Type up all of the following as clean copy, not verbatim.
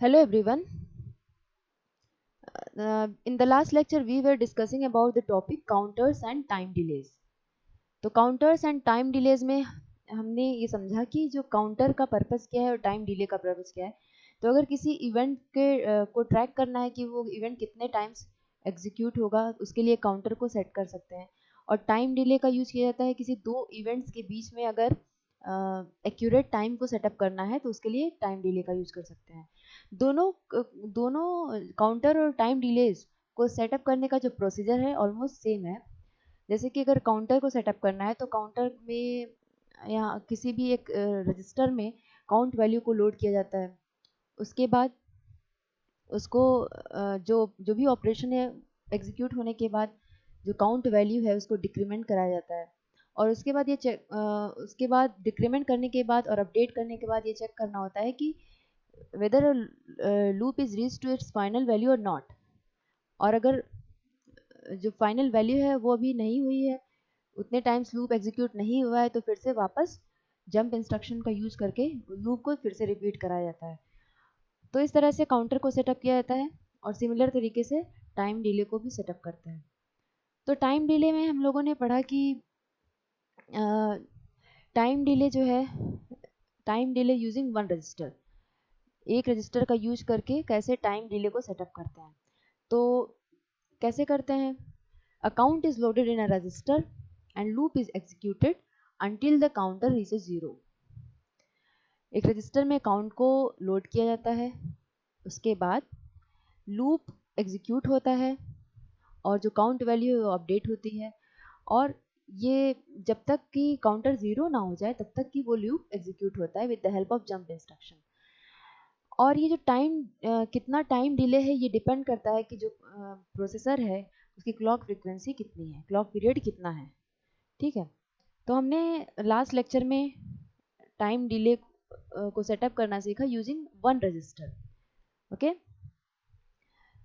Hello everyone. In the last lecture, we were discussing about the topic counters and time delays. तो counters and time delays में हमने ये समझा कि जो काउंटर का पर्पस क्या है और टाइम डिले का पर्पस क्या है. तो अगर किसी इवेंट के को ट्रैक करना है कि वो इवेंट कितने टाइम्स एग्जीक्यूट होगा, उसके लिए काउंटर को सेट कर सकते हैं. और टाइम डिले का यूज किया जाता है किसी दो इवेंट्स के बीच में अगर एक्यूरेट टाइम को सेटअप करना है तो उसके लिए टाइम डिले का यूज कर सकते हैं. दोनों दोनों काउंटर और टाइम डिलेज को सेटअप करने का जो प्रोसीजर है ऑलमोस्ट सेम है. जैसे कि अगर काउंटर को सेटअप करना है तो काउंटर में या किसी भी एक रजिस्टर में काउंट वैल्यू को लोड किया जाता है. उसके बाद उसको जो जो भी ऑपरेशन है एग्जीक्यूट होने के बाद जो काउंट वैल्यू है उसको डिक्रीमेंट कराया जाता है. और उसके बाद ये चेक उसके बाद डिक्रीमेंट करने के बाद और अपडेट करने के बाद ये चेक करना होता है कि whether loop is reach to its final value और नॉट. और अगर जो फाइनल वैल्यू है वो अभी नहीं हुई है, उतने टाइम्स लूप एग्जीक्यूट नहीं हुआ है, तो फिर से वापस जंप इंस्ट्रक्शन का यूज करके लूप को फिर से रिपीट कराया जाता है. तो इस तरह से काउंटर को सेटअप किया जाता है और सिमिलर तरीके से टाइम डिले को भी सेटअप करते हैं. तो टाइम डिले में हम लोगों ने पढ़ा कि टाइम डिले जो है, time delay using one register, एक रजिस्टर का यूज करके कैसे टाइम डिले को सेटअप करते हैं. तो कैसे करते हैं? Account is loaded in a resistor and loop is executed until the counter reaches 0. एक रजिस्टर में काउंट को लोड किया जाता है, उसके बाद लूप एग्जीक्यूट होता है और जो काउंट वैल्यू है वो अपडेट होती है. और ये जब तक कि काउंटर 0 ना हो जाए तब तक कि वो लूप एग्जीक्यूट होता है with the help of jump instruction. और ये जो टाइम कितना टाइम डिले है ये डिपेंड करता है कि जो प्रोसेसर है उसकी क्लॉक फ्रीक्वेंसी कितनी है, क्लॉक पीरियड कितना है. ठीक है. तो हमने लास्ट लेक्चर में टाइम डिले को सेटअप करना सीखा using one register. Okay.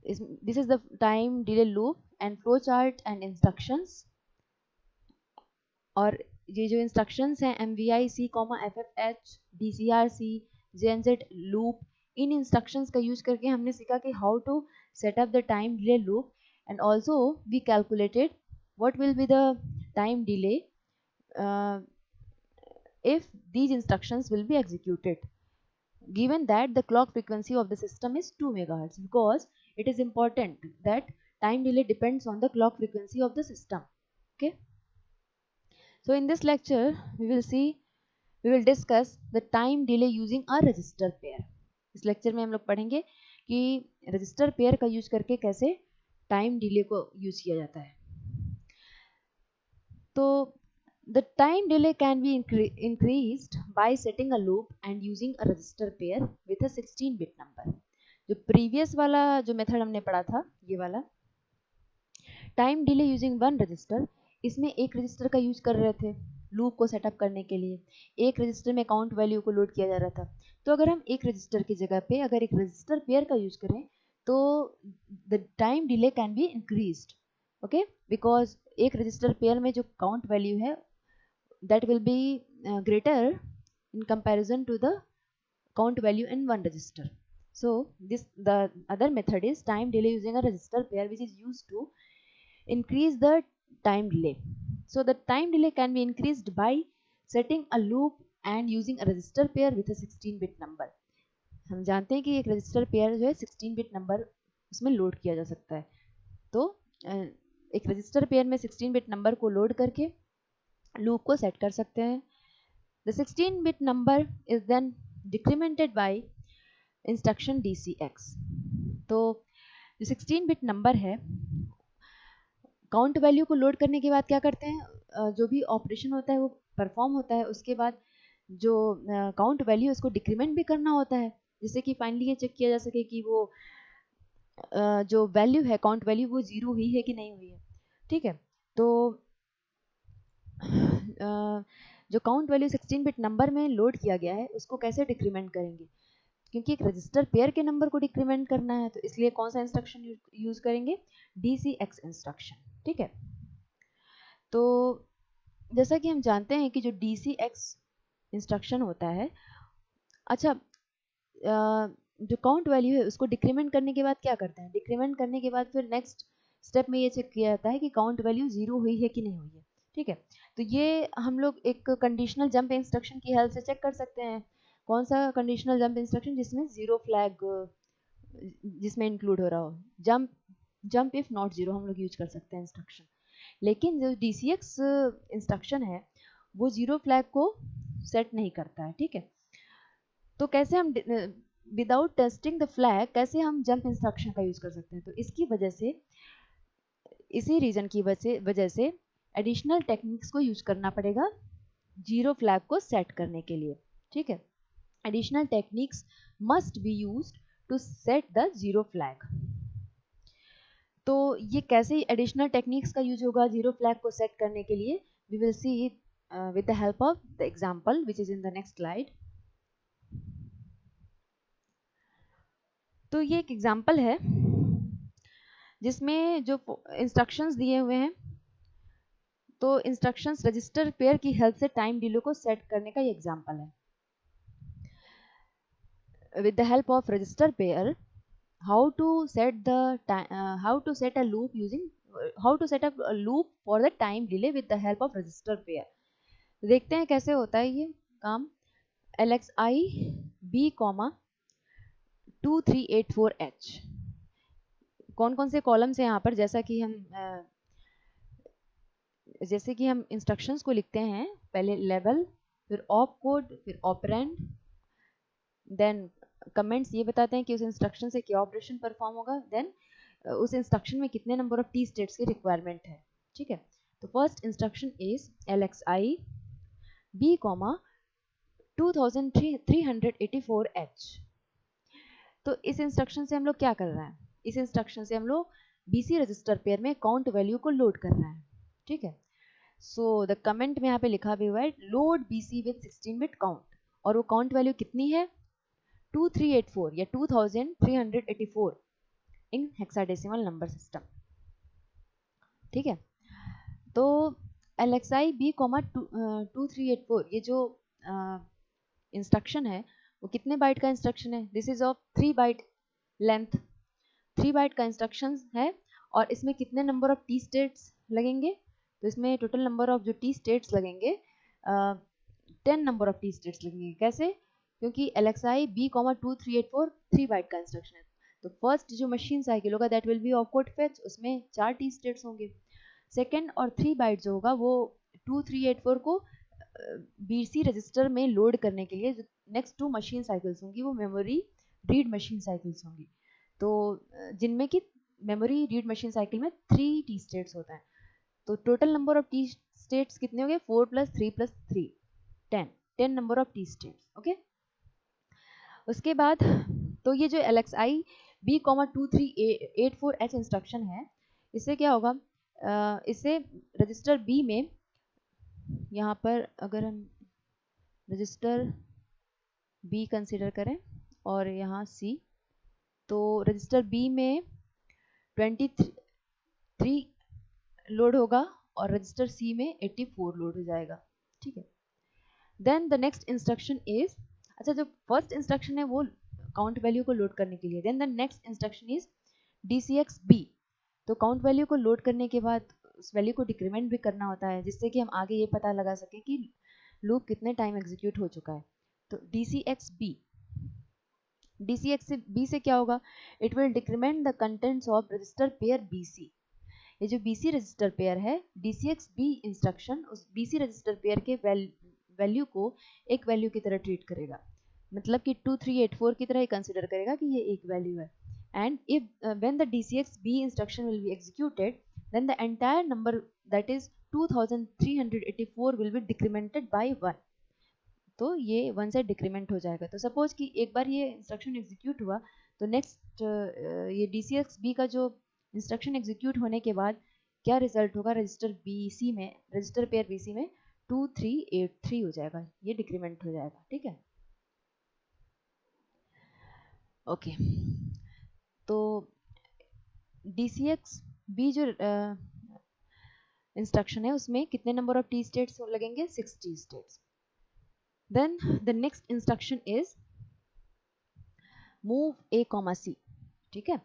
This is the time delay loop and flow chart and instructions. और ये जो इंस्ट्रक्शंस हैं MVIC, FFH, DCRC, JNZ loop, इन इंस्ट्रक्शंस का यूज करके हमने सीखा कि how to set up the time delay loop. And also we calculated what will be the time delay if these instructions will be executed, given that the clock frequency of the system is 2 megahertz, because it is important that time delay depends on the clock frequency of the system. Okay. So in this lecture we will discuss the time delay using a register pair. इस lecture में हम लोग पढ़ेंगे कि register pair का use करके कैसे time delay को यूज किया जाता है. तो the time delay can be increased by setting a loop and using a register pair with a 16-bit number. जो प्रीवियस वाला जो मेथड हमने पढ़ा था, ये वाला time delay using one register, इसमें एक रजिस्टर का यूज कर रहे थे लूप को सेटअप करने के लिए. एक रजिस्टर में काउंट वैल्यू को लोड किया जा रहा था. तो अगर हम एक रजिस्टर की जगह पे अगर एक रजिस्टर पेयर का यूज करें तो the time delay can be increased. Okay. Because एक रजिस्टर पेयर में जो काउंट वैल्यू है that will be greater in comparison to the count value in one register. So the other method is time delay using a register pair, which is used to increase the time delay. So the time delay can be increased by setting a loop and using a register pair with a 16-bit number. हम जानते हैं कि एक register pair जो है 16-bit number उसमें load किया जा सकता है. तो एक रजिस्टर पेयर में 16-bit नंबर को लोड करके लूप को सेट कर सकते हैं. The 16-bit number is then decremented by instruction DCX. तो जो 16-bit नंबर है, काउंट वैल्यू को लोड करने के बाद क्या करते हैं, जो भी ऑपरेशन होता है वो परफॉर्म होता है. उसके बाद जो काउंट वैल्यू उसको डिक्रीमेंट भी करना होता है, जिससे कि फाइनली ये चेक किया जा सके कि वो जो वैल्यू है काउंट वैल्यू वो 0 हुई है कि नहीं हुई है. ठीक है. तो जो काउंट वैल्यू 16-बिट नंबर में लोड किया गया है उसको कैसे डिक्रीमेंट करेंगे, क्योंकि एक रजिस्टर पेयर के नंबर को डिक्रीमेंट करना है तो इसलिए कौन सा इंस्ट्रक्शन यूज करेंगे, DCX इंस्ट्रक्शन. ठीक है. तो जैसा कि हम जानते हैं कि जो DCX इंस्ट्रक्शन होता है, अच्छा जो काउंट वैल्यू है उसको डिक्रीमेंट करने के बाद क्या करते हैं, डिक्रीमेंट करने के बाद फिर नेक्स्ट स्टेप में ये चेक किया जाता है कि काउंट वैल्यू 0 हुई है कि नहीं हुई है, ठीक है। तो ये हम लोग एक कंडीशनल जंप इंस्ट्रक्शन की हेल्प से चेक कर सकते हैं। कौन सा कंडीशनल जंप इंस्ट्रक्शन, जिसमें 0 फ्लैग जिसमें इंक्लूड हो रहा हो। जंप इफ नॉट 0 हम लोग यूज कर सकते हैं इंस्ट्रक्शन। लेकिन जो DCX इंस्ट्रक्शन है वो 0 फ्लैग को सेट नहीं करता है, ठीक है। तो कैसे हम विदाउट टेस्टिंग द फ्लैग कैसे हम जंप इंस्ट्रक्शन का यूज कर सकते हैं, तो इसकी वजह से, इसी रीजन की वजह से एडिशनल टेक्निक्स को यूज करना पड़ेगा 0 फ्लैग को सेट करने के लिए, ठीक है। Additional techniques must be used to set the 0 flag. तो ये कैसे एडिशनल टेक्निक्स का यूज होगा 0 फ्लैग को सेट करने के लिए, we will see with the help of the example which is in the next slide. तो ये एक एग्जांपल है जिसमें जो इंस्ट्रक्शंस दिए हुए हैं, तो इंस्ट्रक्शंस रजिस्टर पेयर की हेल्प से टाइम डिले को सेट करने का ये एग्जांपल है। With the help of register pair, how to set the how to set a loop using how to set up a loop for the time delay with the help of register pair। देखते हैं कैसे होता है ये काम। LXI B, 2384H, कौन कौन से कॉलम्स हैं यहाँ पर, जैसे कि हम इंस्ट्रक्शंस को लिखते हैं, पहले लेवल, फिर ऑप कोड, फिर ऑपरेंड, देन कमेंट्स ये बताते हैं कि उस इंस्ट्रक्शन से क्या ऑपरेशन परफॉर्म होगा, देन उस इंस्ट्रक्शन में कितने नंबर ऑफ टी स्टेट्स की रिक्वायरमेंट है, ठीक है। तो first instruction is LXI B, 2384H। तो इस इंस्ट्रक्शन से हम लोग क्या कर रहे हैं, इस इंस्ट्रक्शन से हम लोग BC रजिस्टर पेयर में काउंट वैल्यू को लोड कर रहे हैं, ठीक है। सो द कमेंट में यहाँ पे लिखा भी हुआ है load BC with 16 bit count, और वो काउंट वैल्यू कितनी है 2384 या 2384 इन हेक्साडेसिमल नंबर सिस्टम, ठीक है। तो LXI B, 2384 ये जो इंस्ट्रक्शन है वो कितने बाइट का इंस्ट्रक्शन है, this is of 3 byte length, 3 byte का इंस्ट्रक्शन है, और इसमें कितने नंबर ऑफ टी स्टेट्स लगेंगे, तो इसमें टोटल नंबर ऑफ जो टी स्टेट्स लगेंगे 10 नंबर ऑफ टी स्टेट्स लगेंगे। कैसे, क्योंकि LXI B, 2384 3 बाइट का इंस्ट्रक्शन है, तो फर्स्ट जो मशीन साइकिल होगा that will be opcode fetch, उसमें 4 टी स्टेट्स होंगे। सेकेंड और 3 बाइट जो होगा वो 2384 को BC रजिस्टर में लोड करने के लिए जो नेक्स्ट 2 मशीन साइकिल्स होंगी वो मेमोरी रीड मशीन साइकिल्स होंगी, तो जिनमें कि मेमोरी रीड मशीन साइकिल में 3 टी स्टेट्स होता है। तो total number of T states कितने हो गए 4 + 3 + 3 10 number of T states, okay. उसके बाद तो ये जो LXI B, 2384H इंस्ट्रक्शन है, इससे क्या होगा, इससे रजिस्टर B में, यहाँ पर अगर हम रजिस्टर B कंसिडर करें और यहाँ C, तो रजिस्टर B में 23 लोड होगा और रजिस्टर C में 84 लोड हो जाएगा, ठीक है। Then the next instruction is, अच्छा जो फर्स्ट इंस्ट्रक्शन है वो काउंट वैल्यू को लोड करने के लिए, then the next instruction is DCX B। तो काउंट वैल्यू को लोड करने के बाद उस वैल्यू को डिक्रीमेंट भी करना होता है, जिससे कि हम आगे ये पता लगा सकें कि लूप कितने टाइम एग्जीक्यूट हो चुका है। तो DCX B से क्या होगा, it will decrement the contents of register pair BC। ये जो BC रजिस्टर पेयर है, DCX B इंस्ट्रक्शन उस BC रजिस्टर पेयर के वैल्यू को एक वैल्यू की तरह ट्रीट करेगा, मतलब कि 2384 की तरह ही कंसिडर करेगा कि ये एक वैल्यू है। And if when the DCX B instruction will be executed, then the entire number that is 2384 will be decremented by 1। तो ये 1 से डिक्रीमेंट हो जाएगा। तो सपोज कि एक बार ये इंस्ट्रक्शन एग्जीक्यूट हुआ, तो नेक्स्ट ये DCX B का जो इंस्ट्रक्शन एग्जीक्यूट होने के बाद क्या रिजल्ट होगा, रजिस्टर BC में, रजिस्टर पेयर BC में 2383 हो जाएगा, ये डिक्रीमेंट हो जाएगा, ठीक है। ओके, तो DCX B जो इंस्ट्रक्शन है उसमें कितने नंबर ऑफ टी स्टेट्स लगेंगे, 6 T states. Then the next instruction is move A comma C, ठीक है।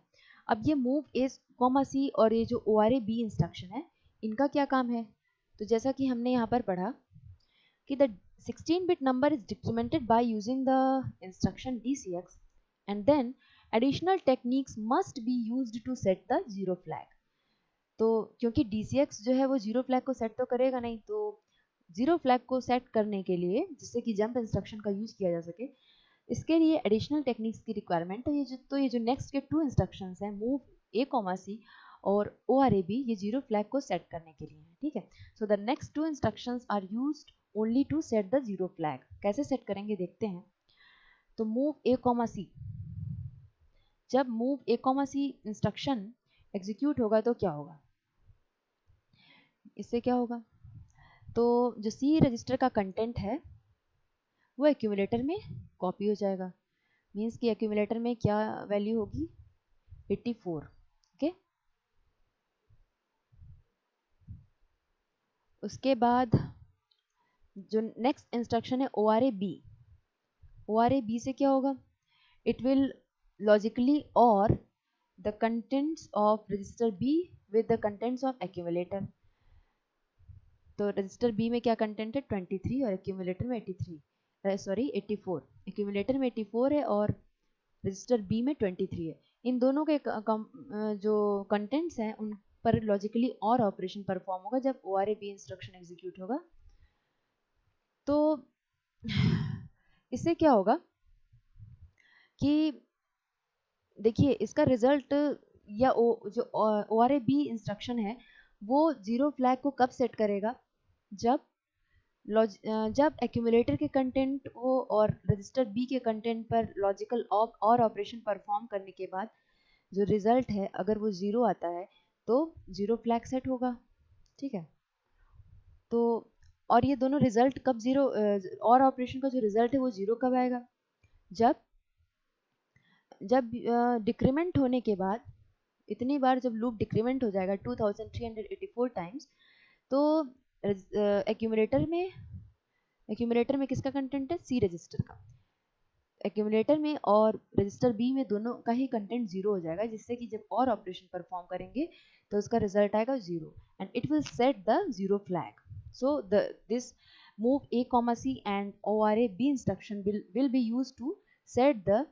अब ये मूव ए कॉमा सी और ये जो O R A B instruction है, इनका क्या काम है? तो जैसा कि हमने यहाँ पर पढ़ा कि the 16-bit number is decremented by using the instruction DCX and then additional techniques must be used to set the zero flag। तो क्योंकि DCX जो है वो जीरो फ्लैग को सेट तो करेगा नहीं, तो जीरो फ्लैग को सेट करने के लिए, जिससे कि जंप इंस्ट्रक्शन का यूज किया जा सके, इसके लिए एडिशनल टेक्निक्स की रिक्वायरमेंट है। ये जो नेक्स्ट के 2 इंस्ट्रक्शंस हैं, मूव ए कॉमा सी और ओ आर ए बी, ये जीरो फ्लैग को सेट करने के लिए है, ठीक है। So the next 2 instructions are used only to set the zero flag. कैसे सेट करेंगे देखते हैं। तो मूव ए कॉमा सी, जब move A comma C instruction execute होगा तो क्या होगा? इससे क्या होगा? तो जो सी रजिस्टर का कंटेंट है वो एक्यूमुलेटर में कॉपी हो जाएगा। मीन्स कि एक्यूमुलेटर में क्या वैल्यू होगी? 84, ओके। उसके बाद जो नेक्स्ट इंस्ट्रक्शन है O R A B, O R A B से क्या होगा? It will logically or the contents of register B with the contents of accumulator. तो रजिस्टर बी में क्या कंटेंट है? 23 और एक्यूमुलेटर में 84। एक्यूमुलेटर में 84 है और रजिस्टर बी में 23 है। इन दोनों के जो कंटेंट्स हैं उन पर लॉजिकली और ऑपरेशन परफॉर्म होगा जब O R A B instruction execute होगा। तो इससे क्या होगा कि देखिए इसका रिजल्ट या जो O R A B instruction है वो जीरो फ्लैग को कब सेट करेगा? जब एक्यूमुलेटर के कंटेंट को और रजिस्टर बी के कंटेंट पर लॉजिकल और ऑपरेशन परफॉर्म करने के बाद जो रिजल्ट है अगर वो ज़ीरो आता है तो ज़ीरो फ्लैग सेट होगा, ठीक है। तो और ये दोनों रिजल्ट कब ज़ीरो, और ऑपरेशन का जो रिजल्ट है वो ज़ीरो कब आएगा? जब जब डिक्रीमेंट होने के बाद, इतनी बार जब लूप डिक्रीमेंट हो जाएगा 2384 टाइम्स, तो एक्यूमुलेटर में किसका कंटेंट है? सी रजिस्टर का। एक्यूमुलेटर में और रजिस्टर बी में दोनों का ही कंटेंट जीरो हो जाएगा, जिससे कि जब और ऑपरेशन परफॉर्म करेंगे तो उसका रिजल्ट आएगा zero and it will set the zero flag. So this move A comma C and O R A B instruction will be use to set the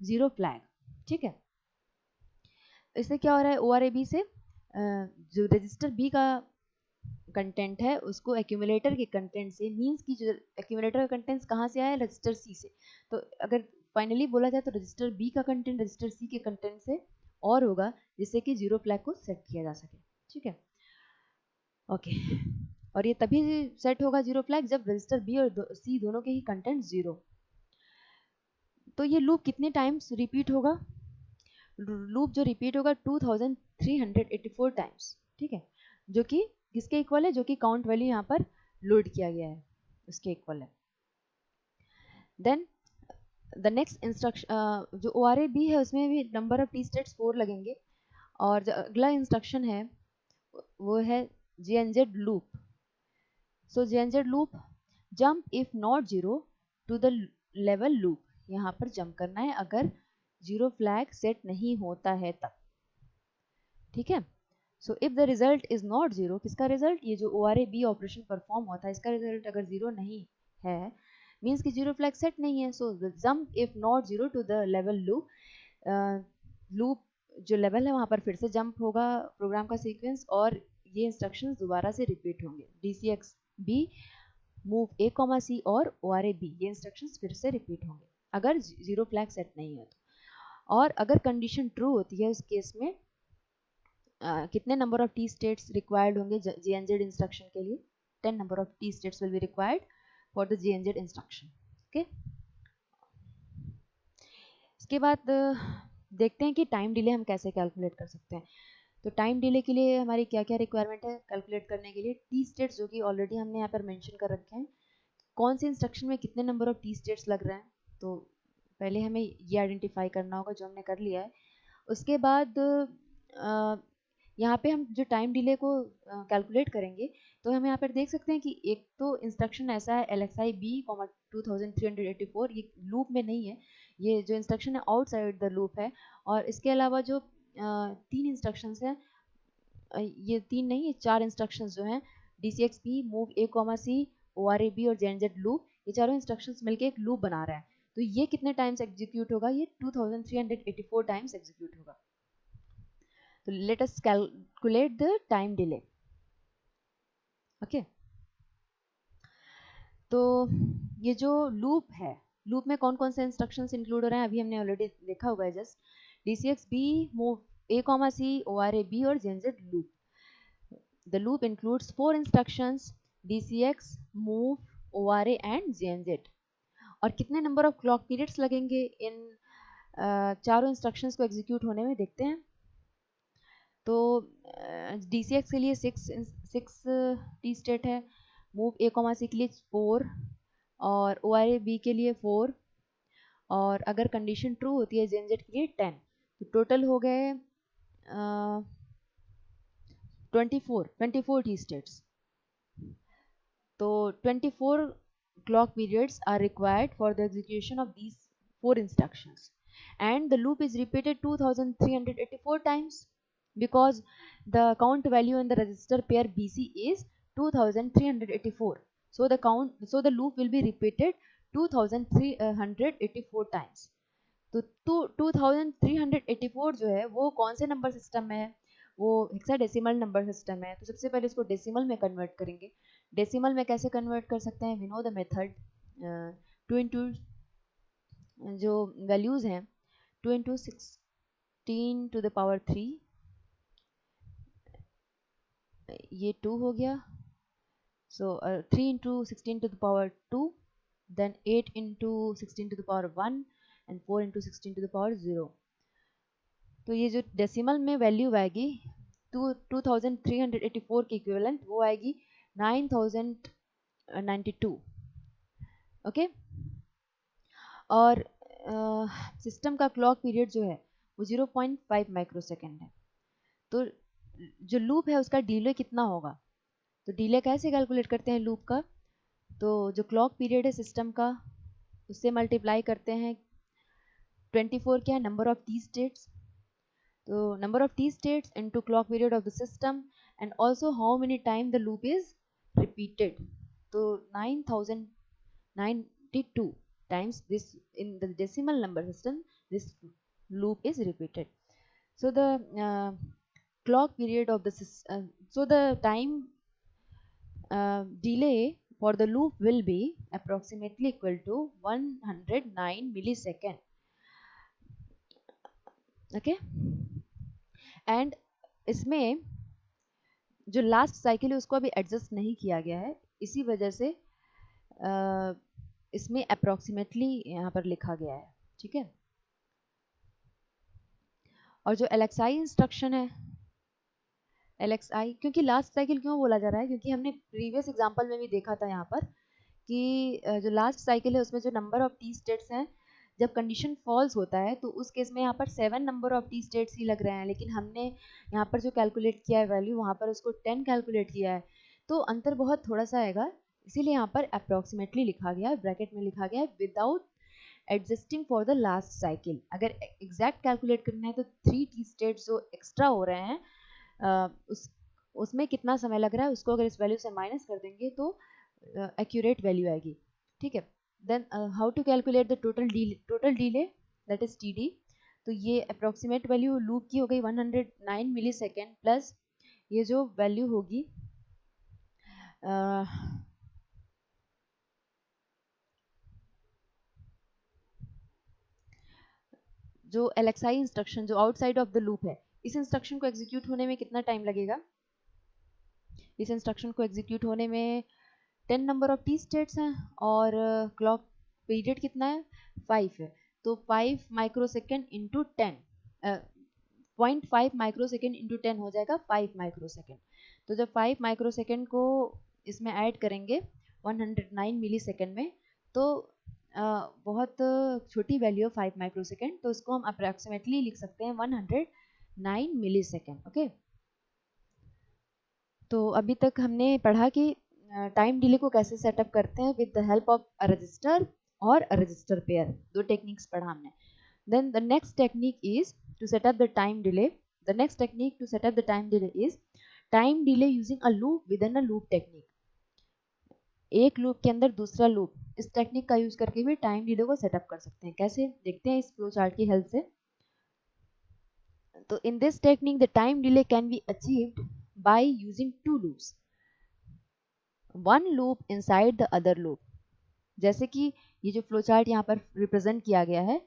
zero flag, ठीक है। इससे क्या हो रहा है? ओ आर ए बी से जो register B का कंटेंट है उसको एक्यूमुलेटर के कंटेंट से, मींस कि जो एक्यूमुलेटर का कंटेंट्स कहाँ से आया? रजिस्टर सी से। तो अगर फाइनली बोला जाए तो रजिस्टर बी का कंटेंट रजिस्टर सी के कंटेंट से और होगा, जिससे कि जीरो फ्लैग को सेट किया जा सके, ठीक है। ओके, और ये तभी सेट होगा जीरो फ्लैग जब रजिस्टर बी और सी दोनों के ही कंटेंट जीरो। तो ये लूप कितने टाइम्स रिपीट होगा? लूप जो रिपीट होगा 2384 टाइम्स, ठीक है, जो कि किसके इक्वल है? जो कि काउंट वैल्यू यहाँ पर लोड किया गया है उसके इक्वल है। देन द नेक्स्ट इंस्ट्रक्शन जो ओ आर ए बी है उसमें भी नंबर ऑफ टी स्टेट्स 4 लगेंगे, और जो अगला इंस्ट्रक्शन है वो है J N Z loop. So J N Z loop, jump if not zero to the level loop. यहाँ पर जंप करना है अगर जीरो फ्लैग सेट नहीं होता है तब, ठीक है। So if the result is not zero, किसका रिजल्ट? ये जो O R A B operation perform होता है इसका रिजल्ट अगर जीरो नहीं है, मीन्स कि जीरो फ्लैग सेट नहीं है। So jump if not zero to the level loop, loop जो लेवल है वहाँ पर फिर से जंप होगा प्रोग्राम का सीक्वेंस, और ये इंस्ट्रक्शंस दोबारा से रिपीट होंगे। D C X B, move A comma C और ओ आर ए बी, ये इंस्ट्रक्शंस फिर से रिपीट होंगे अगर जीरो फ्लैग सेट नहीं है तो। और अगर कंडीशन ट्रू होती है उस केस में कितने number of T states required होंगे जे एन जेड इंस्ट्रक्शन के लिए? 10 number of T states will be required for the J N Z instruction, okay. इसके बाद देखते हैं कि टाइम डिले हम कैसे कैलकुलेट कर सकते हैं। तो टाइम डिले के लिए हमारी क्या क्या रिक्वायरमेंट है कैलकुलेट करने के लिए? टी स्टेट्स, जो कि ऑलरेडी हमने यहाँ पर मेंशन कर रखे हैं, कौन से इंस्ट्रक्शन में कितने नंबर ऑफ टी स्टेट्स लग रहे हैं, तो पहले हमें ये आइडेंटिफाई करना होगा, जो हमने कर लिया है। उसके बाद यहाँ पे हम जो टाइम डिले को कैलकुलेट करेंगे तो हम यहाँ पर देख सकते हैं कि एक तो इंस्ट्रक्शन ऐसा है LXI B, 2384, ये लूप में नहीं है, ये जो इंस्ट्रक्शन है आउटसाइड द लूप है, और इसके अलावा जो 3 इंस्ट्रक्शंस हैं, ये 3 नहीं, ये 4 इंस्ट्रक्शंस जो हैं, DCXP, move A, C, ORAB और ZZ लूप, ये चारों इंस्ट्रक्शंस मिलके एक लूप बना रहा है। तो ये कितने टाइम्स एग्जीक्यूट होगा? ये 2384 टाइम्स एग्जीक्यूट होगा। तो let us calculate the time delay. Okay, तो ये जो लूप है, लूप में कौन कौन से इंस्ट्रक्शंस इंक्लूड हो रहे हैं अभी हमने ऑलरेडी देखा हुआ है just. DCXB, move A, C, ORAB और ZZ loop. The loop includes 4 instructions: DCX, move, ORA and ZZ। और कितने नंबर ऑफ क्लॉक पीरियड्स लगेंगे इन चारों इंस्ट्रक्शंस को एग्जीक्यूट होने में, देखते हैं। तो DCX के लिए 6 टी स्टेट है, मूव A, C के लिए 4 और ORAB के लिए 4, और अगर कंडीशन ट्रू होती है ZZ के लिए 10। तो टोटल हो गए 24 टी स्टेट्स। तो 24 clock periods are required for the execution of these 4 instructions, and the loop is repeated 2384 times because the count value in the register pair BC is 2384. So the loop will be repeated 2384 times. तो 2384 जो है वो कौन से number system में है? वो hexadecimal number system है। तो सबसे पहले इसको डेसिमल में कन्वर्ट करेंगे। डेसिमल में कैसे कन्वर्ट कर सकते हैं? We know the method. 2 into जो वैल्यूज़ हैं, 2 इंटू 16 टू द पावर 3, ये 2 हो गया। So 3 into 16 to the power 2, then 8 into 16 to the power 1 and 4 into 16 to the power 0। तो ये जो डेसिमल में वैल्यू आएगी 2384 की इक्विवेलेंट, वो आएगी 9092। ओके, और सिस्टम का क्लॉक पीरियड जो है वो 0.5 माइक्रोसेकेंड है। तो जो लूप है उसका डिले कितना होगा? तो डिले कैसे कैलकुलेट करते हैं लूप का? तो जो क्लॉक पीरियड है सिस्टम का, उससे मल्टीप्लाई करते हैं 24 क्या है? Number of T states. तो number of t states into clock period of the system, and also how many time the loop is repeated. So 9092 times this in the decimal number system, this loop is repeated. So the clock period of the so the time delay for the loop will be approximately equal to 109 millisecond. Okay, and इसमें जो last cycle है उसको अभी adjust नहीं किया गया है, इसी वजह से इसमें अप्रोक्सीमेटली यहाँ पर लिखा गया है। ठीक है, और जो LXI इंस्ट्रक्शन है, LXI क्योंकि लास्ट साइकिल क्यों बोला जा रहा है? क्योंकि हमने प्रीवियस एग्जांपल में भी देखा था यहाँ पर कि जो लास्ट साइकिल है उसमें जो नंबर ऑफ टी स्टेट्स हैं, जब कंडीशन फॉल्स होता है तो उस केस में यहाँ पर 7 नंबर ऑफ टी स्टेट्स ही लग रहे हैं, लेकिन हमने यहाँ पर जो कैलकुलेट किया है वैल्यू, वहाँ पर उसको 10 कैलकुलेट किया है, तो अंतर बहुत थोड़ा सा आएगा। इसीलिए यहाँ पर अप्रॉक्सीमेटली लिखा गया है, ब्रैकेट में लिखा गया है without adjusting for the last cycle. अगर एग्जैक्ट कैलकुलेट करना है तो 3 टी स्टेट्स जो एक्स्ट्रा हो रहे हैं उसमें कितना समय लग रहा है, उसको अगर इस वैल्यू से माइनस कर देंगे तो एक्यूरेट वैल्यू आएगी। ठीक है, then how to calculate the total delay, that is TD। तो ये अप्रोक्सीमेट वैल्यू लूप की हो गई 109 मिलीसेकेंड प्लस ये जो वैल्यू होगी जो LXI इंस्ट्रक्शन जो आउटसाइड ऑफ द लूप है, इस इंस्ट्रक्शन को एग्जीक्यूट होने में कितना टाइम लगेगा? इस इंस्ट्रक्शन को एग्जीक्यूट होने में 10 नंबर ऑफ टी स्टेट्स हैं और क्लॉक पीरियड कितना है? 5 है। तो 5 माइक्रोसेकेंड इंटू 10, 0.5 माइक्रोसेकेंड इंटू 10 हो जाएगा 5 माइक्रोसेकेंड। तो जब 5 माइक्रोसेकेंड को इसमें ऐड करेंगे 109 मिलीसेकेंड में, तो बहुत छोटी वैल्यू है 5 माइक्रोसेकेंड, तो इसको हम अप्रॉक्सीमेटली लिख सकते हैं 109 मिलीसेकेंड। ओके, तो अभी तक हमने पढ़ा कि टाइम डिले को कैसे सेटअप करते हैं with the help of a resistor और रजिस्टर पेयर, दो टेक्निक्स पढ़ा हमने. Then the next technique is to set up the time delay. The next technique to set up the time delay is time delay using a loop within a loop technique. एक loop के अंदर दूसरा loop, इस technique का use करके भी time delay को setup कर सकते हैं. कैसे देखते हैं इस फ्लो चार्ट की हेल्प से. तो in this technique the time delay can be achieved by using to loops, one loop inside the other loop. जैसे कि ये जो फ्लो चार्ट यहाँ पर रिप्रेजेंट किया गया है,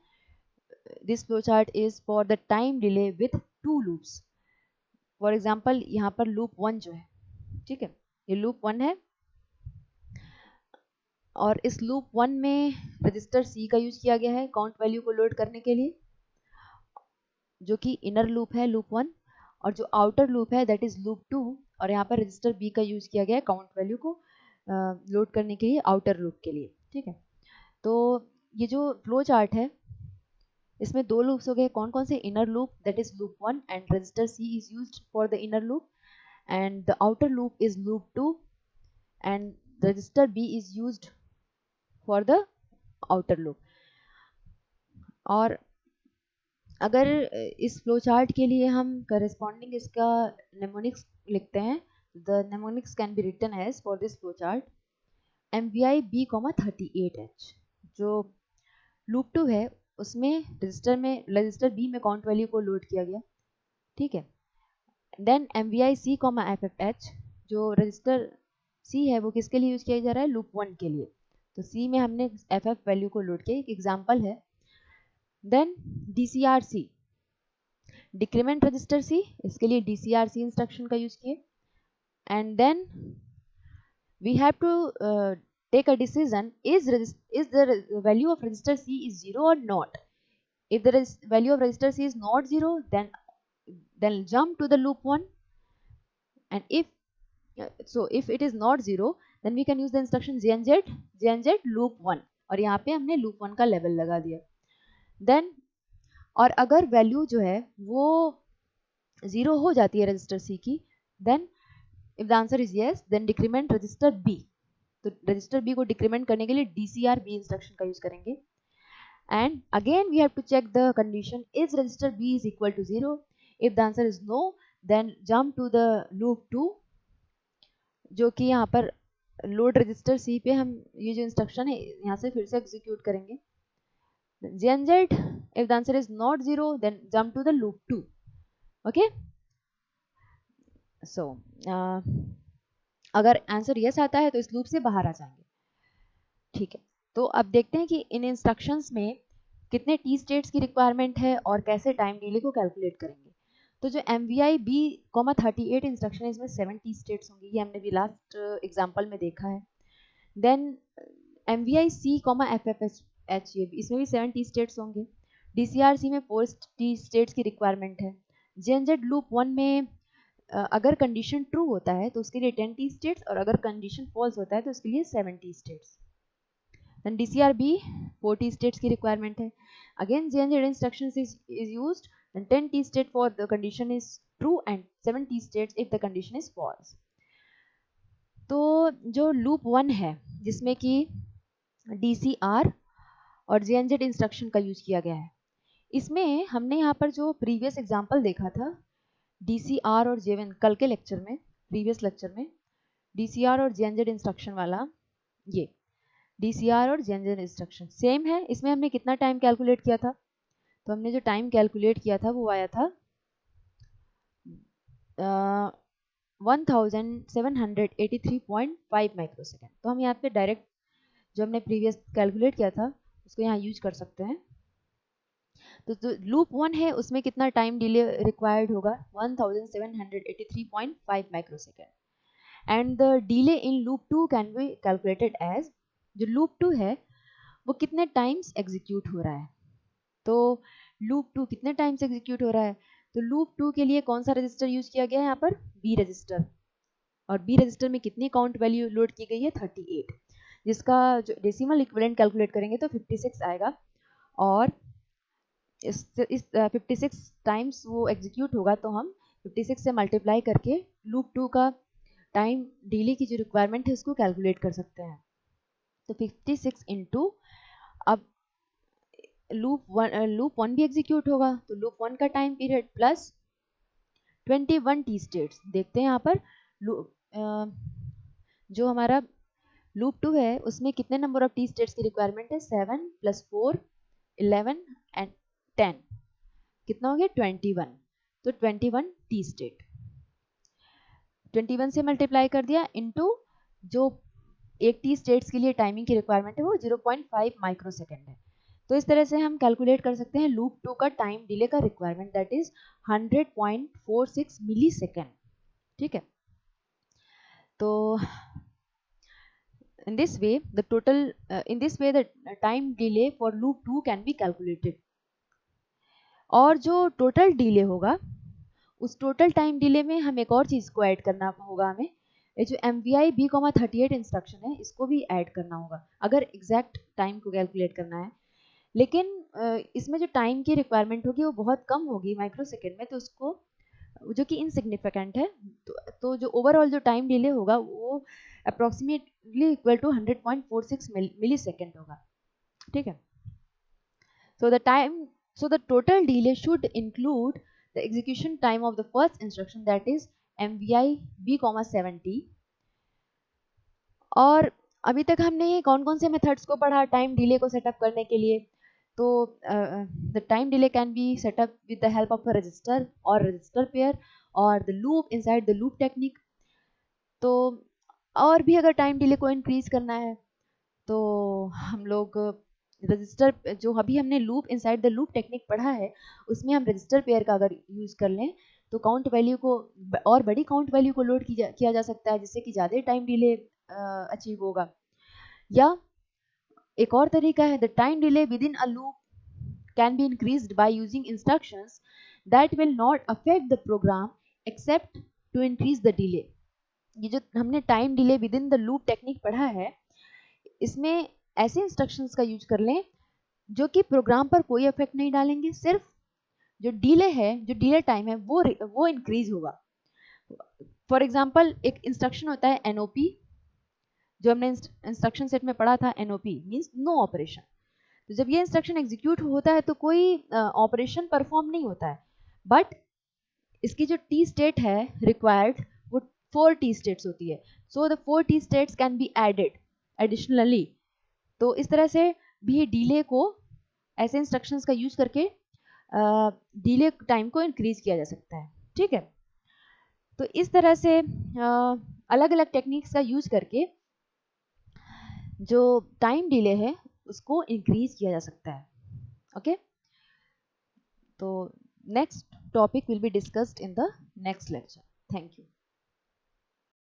this flow chart is for the time delay with two loops. For example यहाँ पर loop 1 जो है, ठीक है, ये loop 1 है और इस loop 1 में रजिस्टर C का यूज किया गया है काउंट वैल्यू को लोड करने के लिए, जो कि इनर लूप है loop 1, और जो आउटर लूप है दैट इज loop 2, और यहाँ पर रजिस्टर B का यूज किया गया है काउंट वैल्यू को लोड करने के लिए आउटर लूप के लिए. ठीक है, तो ये जो फ्लो चार्ट है इसमें दो लूप्स हो गए. कौन कौन से? Inner loop that is loop 1 and register C is used for the inner loop, and the outer loop is loop 2 and register B is used for the outer loop. और अगर इस फ्लो चार्ट के लिए हम corresponding इसका mnemonics लिखते हैं, the mnemonics can be written as for this flow chart MVI B, 38H. जो लूप 2 है उसमें रजिस्टर B में काउंट वैल्यू को लोड किया गया. ठीक है, देन MVI C, FFH. जो रजिस्टर C है वो किसके लिए यूज किया जा रहा है? लूप 1 के लिए. तो C में हमने FF वैल्यू को लोड किया, एक एग्जांपल है. Then DCRC, decrement register C, इसके लिए DCRC इंस्ट्रक्शन का यूज किए. And then we have to take a decision, is the value of register C is 0 or not. If the value of register C is not 0, then jump to the loop 1, and if it is not 0, then we can use the instruction jnz loop 1, और यहाँ पे हमने loop 1 का level लगा दिया. then और अगर value जो है वो 0 हो जाती है रजिस्टर C की, then if the answer is yes, then decrement register B. तो रजिस्टर B को डिक्रीमेंट करने के लिए DCRB इंस्ट्रक्शन का यूज करेंगे. And again we have to check the condition, is register B is equal to 0. If the answer is no, then jump to the loop 2, जो कि यहाँ पर लोड रजिस्टर C पे हम ये जो इंस्ट्रक्शन है यहाँ से फिर से एग्जीक्यूट करेंगे. JNZ, if the answer is not 0, then jump to the loop 2. Okay, so अगर आंसर यस आता है तो इस लूप से बाहर आ जाएंगे. ठीक है, तो अब देखते हैं कि इन इंस्ट्रक्शंस में कितने टी स्टेट्स की रिक्वायरमेंट है और कैसे टाइम डिले को कैलकुलेट करेंगे. तो जो MVI B, 38 इंस्ट्रक्शन है, इसमें 7 टी स्टेट्स होंगी, ये हमने भी लास्ट एग्जांपल में देखा है. देन MVI C, FFH, इसमें भी 7 टी स्टेट्स होंगे. DCRC में 4 टी स्टेट्स की रिक्वायरमेंट है. JNZ लूप 1 में अगर कंडीशन ट्रू होता है तो उसके लिए 10 टी स्टेट्स, और अगर कंडीशन फॉल्स होता है तो उसके लिए 7 टी स्टेट्स. देन DCRB 4 टी स्टेट्स की रिक्वायरमेंट है. Again JNZ instructions is used, then 10 T state for the condition is true and 7 T states if the condition is false. तो जो लूप 1 है जिसमें कि DCR और JNZ इंस्ट्रक्शन का यूज किया गया है, इसमें हमने यहाँ पर जो प्रीवियस एग्जांपल देखा था DCR और JNZ, कल के लेक्चर में, प्रीवियस लेक्चर में DCR और JNZ इंस्ट्रक्शन वाला, ये DCR और JNZ इंस्ट्रक्शन सेम है. इसमें हमने कितना टाइम कैलकुलेट किया था? तो हमने जो टाइम कैलकुलेट किया था वो आया था 1783.5 माइक्रोसेकेंड. तो हम यहाँ पे डायरेक्ट जो हमने प्रीवियस कैलकुलेट किया था उसको यहाँ यूज कर सकते हैं. तो जो लूप 1 है उसमें कितना टाइम डिले रिक्वायर्ड होगा? 1783.5 microsecond. And the delay in loop 2 can be calculated as, जो लूप 2 है वो कितने टाइम्स एग्जीक्यूट हो रहा है. तो लूप 2 कितने टाइम्स एग्जीक्यूट हो रहा है? तो लूप 2 के लिए कौन सा रजिस्टर यूज किया गया है यहाँ पर? B register. और B रजिस्टर में कितनी काउंट वैल्यू लोड की गई है? 38, जिसका जो डेसिमल इक्विवेलेंट कैलकुलेट करेंगे तो 56 आएगा. और इस 56 टाइम्स वो एग्जीक्यूट होगा तो हम 56 से मल्टीप्लाई करके लूप 2 का टाइम डिले की जो रिक्वायरमेंट है उसको कैलकुलेट कर सकते हैं. तो 56 इंटू अब लूप वन भी एग्जीक्यूट होगा, तो लूप वन का time period plus 21 T states. देखते हैं यहाँ पर जो हमारा लूप टू है उसमें कितने नंबर ऑफ टी स्टेट्स की रिक्वायरमेंट है, 7 + 4 11 एंड 10, कितना हो गया 21। तो 21 टी स्टेट 21 से मल्टीप्लाई कर दिया इनटू जो एक टी स्टेट्स के लिए टाइमिंग की रिक्वायरमेंट है वो 0.5 माइक्रोसेकंड है। तो इस तरह से हम कैलकुलेट कर सकते हैं लूप टू का टाइम डिले का requirement, that is 100.46 millisecond. ठीक है, तो in this way the time delay for loop 2 can be calculated। और जो टोटल डिले होगा उस टोटल टाइम डिले में हम एक और चीज को ऐड करना होगा, हमें ये जो MVI B,38 इंस्ट्रक्शन है इसको भी ऐड करना होगा अगर एग्जैक्ट टाइम को कैलकुलेट करना है। लेकिन इसमें जो टाइम की रिक्वायरमेंट होगी वो बहुत कम होगी माइक्रो सेकेंड में, तो उसको जो कि इनसिग्निफिकेंट है, तो जो ओवरऑल जो टाइम डिले होगा वो approximately equal to 100.46 millisecond होगा। ठीक है, so the total delay should include the execution time of the first instruction, that is MVI B,7T। और अभी तक हमने कौन कौन से मेथड्स को पढ़ा टाइम डिले को सेटअप करने के लिए। तो the time delay can be set up with the help of a resistor और रजिस्टर पेयर और the loop inside the loop technique. तो और भी अगर टाइम डिले को इंक्रीज करना है तो हम लोग रजिस्टर, जो अभी हमने loop inside the loop technique पढ़ा है उसमें हम रजिस्टर पेयर का अगर यूज कर लें तो काउंट वैल्यू को और बड़ी काउंट वैल्यू को लोड किया जा सकता है जिससे कि ज़्यादा टाइम डिले अचीव होगा। या एक और तरीका है, the time delay within a loop can be increased by using instructions that will not affect the program except to increase the delay. ये जो हमने time delay within the loop technique पढ़ा है इसमें ऐसे instructions का use कर लें जो कि प्रोग्राम पर कोई इफेक्ट नहीं डालेंगे, सिर्फ जो डिले है, जो डिले टाइम है वो इंक्रीज होगा। फॉर एग्जांपल एक इंस्ट्रक्शन होता है NOP, जो हमने इंस्ट्रक्शन सेट में पढ़ा था, NOP मींस नो ऑपरेशन। तो जब ये इंस्ट्रक्शन एग्जीक्यूट होता है तो कोई ऑपरेशन परफॉर्म नहीं होता है, बट इसकी जो टी स्टेट है रिक्वायर्ड वो 4 टी स्टेट्स होती है। So the 4 T states can be added additionally. तो इस तरह से भी डिले को ऐसे इंस्ट्रक्शंस का यूज करके डिले टाइम को इंक्रीज किया जा सकता है। ठीक है, तो इस तरह से अलग अलग टेक्निक्स का यूज करके जो टाइम डिले है उसको इंक्रीज किया जा सकता है। ओके, तो next topic will be discussed in the next lecture. Thank you.